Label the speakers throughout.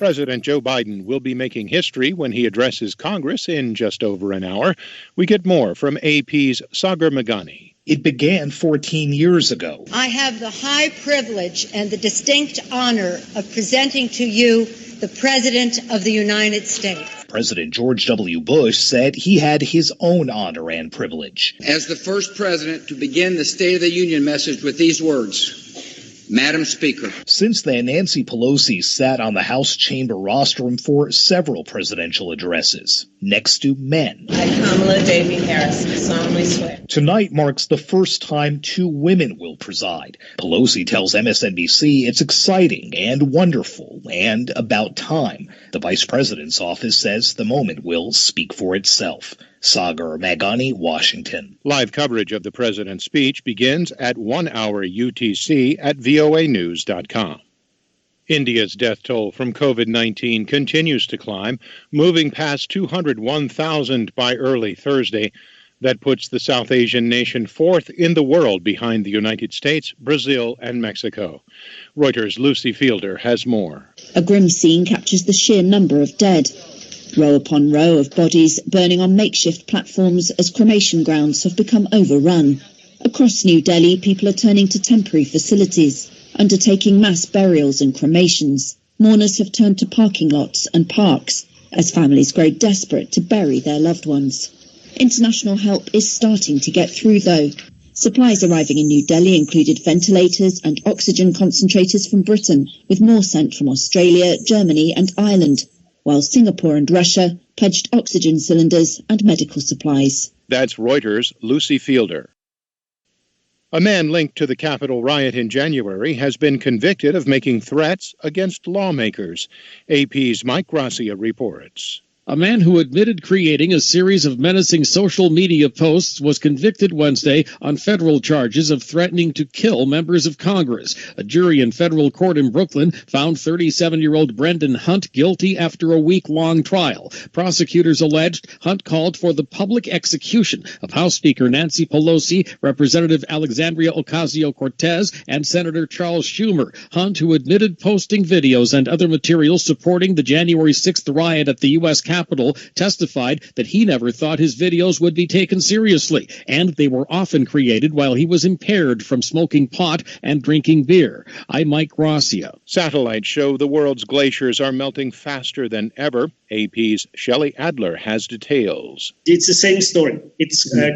Speaker 1: President Joe Biden will be making history when he addresses Congress in just over an hour. We get more from AP's Sagar Meghani.
Speaker 2: It began 14 years ago.
Speaker 3: I have the high privilege and the distinct honor of presenting to you the President of the United States.
Speaker 2: President George W. Bush said he had his own honor and privilege.
Speaker 4: As the first president to begin the State of the Union message with these words, Madam Speaker.
Speaker 2: Since then, Nancy Pelosi sat on the House chamber rostrum for several presidential addresses, next to men.
Speaker 5: I, Kamala Devi Harris, solemnly swear.
Speaker 2: Tonight marks the first time two women will preside. Pelosi tells MSNBC it's exciting and wonderful and about time. The vice president's office says the moment will speak for itself. Sagar Meghani, Washington.
Speaker 1: Live coverage of the president's speech begins at 1 hour UTC at voanews.com. India's death toll from COVID-19 continues to climb, moving past 201,000 by early Thursday. That puts the South Asian nation fourth in the world behind the United States, Brazil, and Mexico. Reuters' Lucy Fielder has more.
Speaker 6: A grim scene captures the sheer number of dead. Row upon row of bodies burning on makeshift platforms as cremation grounds have become overrun. Across New Delhi, people are turning to temporary facilities, undertaking mass burials and cremations. Mourners have turned to parking lots and parks as families grow desperate to bury their loved ones. International help is starting to get through, though. Supplies arriving in New Delhi included ventilators and oxygen concentrators from Britain, with more sent from Australia, Germany and Ireland, while Singapore and Russia pledged oxygen cylinders and medical supplies.
Speaker 1: That's Reuters' Lucy Fielder. A man linked to the Capitol riot in January has been convicted of making threats against lawmakers. AP's Mike Gracia reports.
Speaker 7: A man who admitted creating a series of menacing social media posts was convicted Wednesday on federal charges of threatening to kill members of Congress. A jury in federal court in Brooklyn found 37-year-old Brendan Hunt guilty after a week-long trial. Prosecutors alleged Hunt called for the public execution of House Speaker Nancy Pelosi, Representative Alexandria Ocasio-Cortez, and Senator Charles Schumer. Hunt, who admitted posting videos and other materials supporting the January 6th riot at the U.S. Capitol, testified that he never thought his videos would be taken seriously, and they were often created while he was impaired from smoking pot and drinking beer. I'm Mike Gracia.
Speaker 1: Satellites show the world's glaciers are melting faster than ever. AP's Shelley Adler has details.
Speaker 8: It's the same story.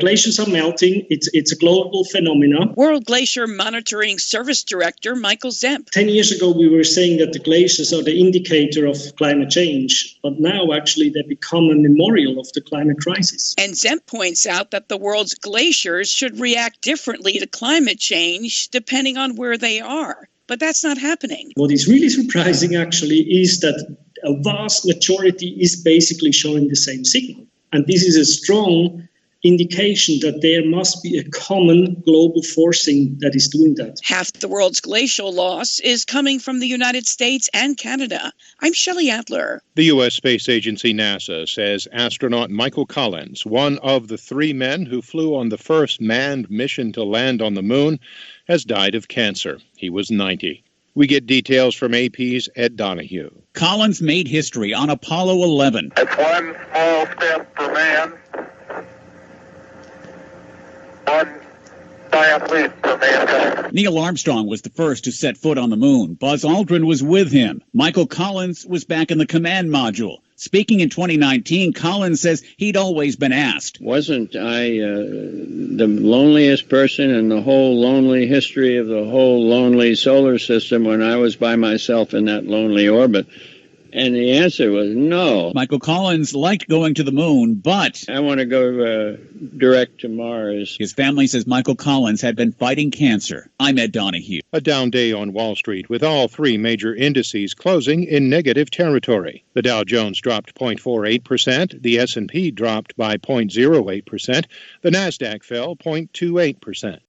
Speaker 8: Glaciers are melting. It's a global phenomenon.
Speaker 9: World Glacier Monitoring Service Director Michael Zemp.
Speaker 8: 10 years ago, we were saying that the glaciers are the indicator of climate change, but now actually they become a memorial of the climate crisis.
Speaker 9: And Zemp points out that the world's glaciers should react differently to climate change depending on where they are. But that's not happening.
Speaker 8: What is really surprising, actually, is that a vast majority is basically showing the same signal. And this is a strong indication that there must be a common global forcing that is doing that.
Speaker 9: Half the world's glacial loss is coming from the United States and Canada. I'm Shelley Adler.
Speaker 1: The U.S. Space Agency NASA says astronaut Michael Collins, one of the 3 men who flew on the first manned mission to land on the moon, has died of cancer. He was 90. We get details from AP's Ed Donahue.
Speaker 10: Collins made history on Apollo 11.
Speaker 11: It's one small step for man, one giant leap for mankind.
Speaker 10: Neil Armstrong was the first to set foot on the moon. Buzz Aldrin was with him. Michael Collins was back in the command module. Speaking in 2019, Collins says he'd always been asked.
Speaker 12: Wasn't I the loneliest person in the whole lonely history of the whole lonely solar system when I was by myself in that lonely orbit? And the answer was no.
Speaker 10: Michael Collins liked going to the moon, but
Speaker 12: I want to go direct to Mars.
Speaker 10: His family says Michael Collins had been fighting cancer. I'm Ed Donahue.
Speaker 1: A down day on Wall Street, with all 3 major indices closing in negative territory. The Dow Jones dropped 0.48%, the S&P dropped by 0.08%, the Nasdaq fell 0.28%.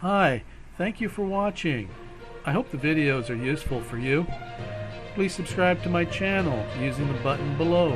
Speaker 13: Hi, thank you for watching. I hope the videos are useful for you. Please subscribe to my channel using the button below.